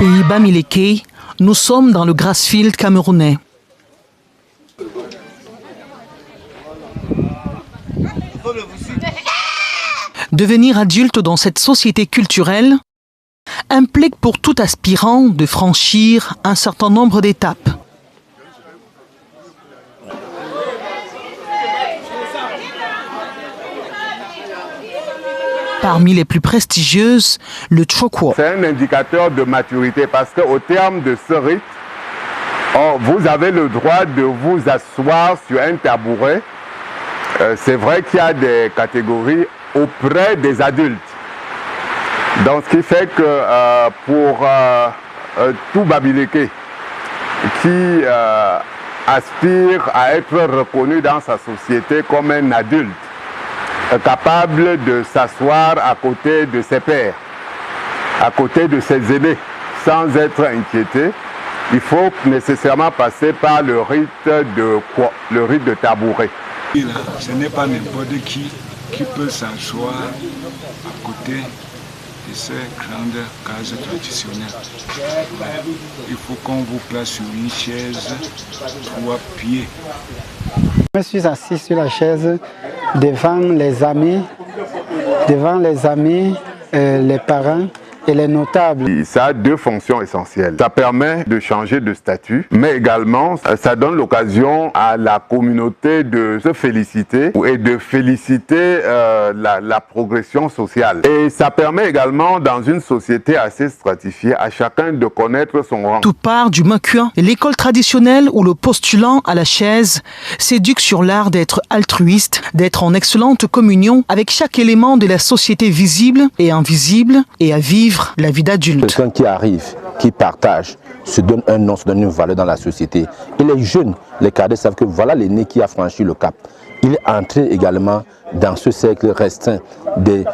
pays Bamileke, nous sommes dans le Grassfield camerounais. Devenir adulte dans cette société culturelle implique pour tout aspirant de franchir un certain nombre d'étapes. Parmi les plus prestigieuses, le Chokwo. C'est un indicateur de maturité parce qu'au terme de ce rite, vous avez le droit de vous asseoir sur un tabouret. C'est vrai qu'il y a des catégories auprès des adultes. Donc ce qui fait que pour tout Bamileke qui aspire à être reconnu dans sa société comme un adulte, capable de s'asseoir à côté de ses pairs, à côté de ses aînés, sans être inquiété, il faut nécessairement passer par le rite de tabouret. Ce n'est pas n'importe qui peut s'asseoir à côté de ces grandes cases traditionnelles. Il faut qu'on vous place sur une chaise, 3 pieds. Je me suis assis sur la chaise devant les amis, les parents et les notables. Ça a 2 fonctions essentielles. Ça permet de changer de statut, mais également ça donne l'occasion à la communauté de se féliciter et de féliciter la progression sociale. Et ça permet également, dans une société assez stratifiée, à chacun de connaître son rang. Tout part du Makua, l'école traditionnelle où le postulant à la chaise s'éduque sur l'art d'être altruiste, d'être en excellente communion avec chaque élément de la société visible et invisible et à vivre la vie d'adulte. Quelqu'un qui arrive, qui partage, se donne un nom, se donne une valeur dans la société. Et les jeunes, les cadets savent que voilà l'aîné qui a franchi le cap. Il est entré également dans ce cercle restreint des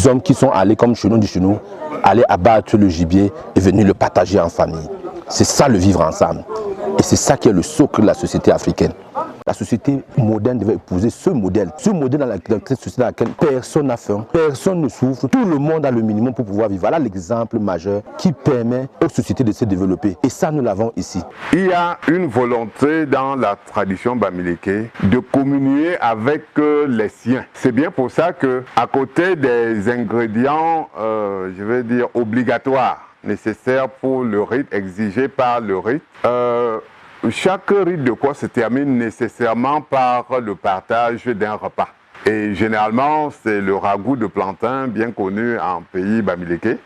hommes qui sont allés, comme Chenou du Chenou, aller abattre le gibier et venir le partager en famille. C'est ça le vivre ensemble. Et c'est ça qui est le socle de la société africaine. La société moderne devait épouser ce modèle dans la société dans laquelle personne n'a faim, personne ne souffre, tout le monde a le minimum pour pouvoir vivre. Voilà l'exemple majeur qui permet aux sociétés de se développer. Et ça, nous l'avons ici. Il y a une volonté dans la tradition Bamileke de communier avec les siens. C'est bien pour ça que, à côté des ingrédients, je vais dire, obligatoires, nécessaires pour le rite, exigés par le rite, chaque rite de quoi se termine nécessairement par le partage d'un repas. Et généralement, c'est le ragoût de plantain, bien connu en pays Bamileke,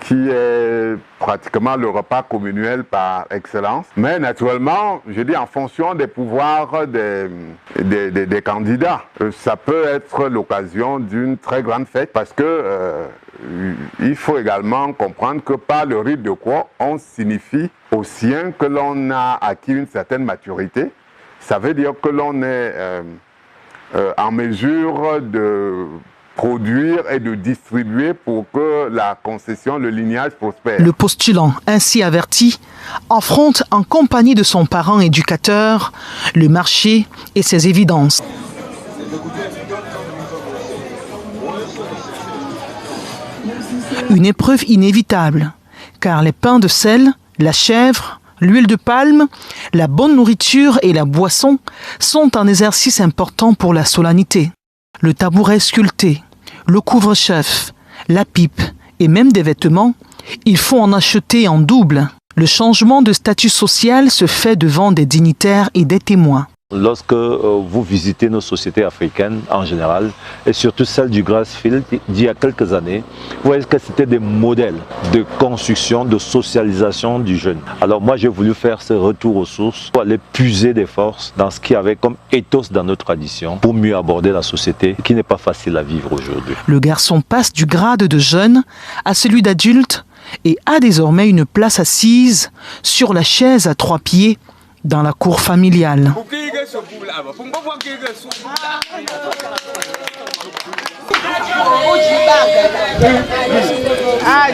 qui est pratiquement le repas communuel par excellence. Mais naturellement, je dis en fonction des pouvoirs des candidats, ça peut être l'occasion d'une très grande fête parce que il faut également comprendre que par le rite de quoi on signifie aux siens que l'on a acquis une certaine maturité. Ça veut dire que l'on est en mesure de produire et de distribuer pour que la concession, le lignage prospère. Le postulant, ainsi averti, affronte en compagnie de son parent éducateur le marché et ses évidences. Une épreuve inévitable, car les pains de sel, la chèvre, l'huile de palme, la bonne nourriture et la boisson sont un exercice important pour la solennité. Le tabouret sculpté, le couvre-chef, la pipe et même des vêtements, il faut en acheter en double. Le changement de statut social se fait devant des dignitaires et des témoins. Lorsque vous visitez nos sociétés africaines en général, et surtout celle du Grassfield d'il y a quelques années, vous voyez que c'était des modèles de construction, de socialisation du jeune. Alors moi j'ai voulu faire ce retour aux sources pour aller puiser des forces dans ce qu'il y avait comme ethos dans nos traditions pour mieux aborder la société qui n'est pas facile à vivre aujourd'hui. Le garçon passe du grade de jeune à celui d'adulte et a désormais une place assise sur la chaise à 3 pieds dans la cour familiale. Ah,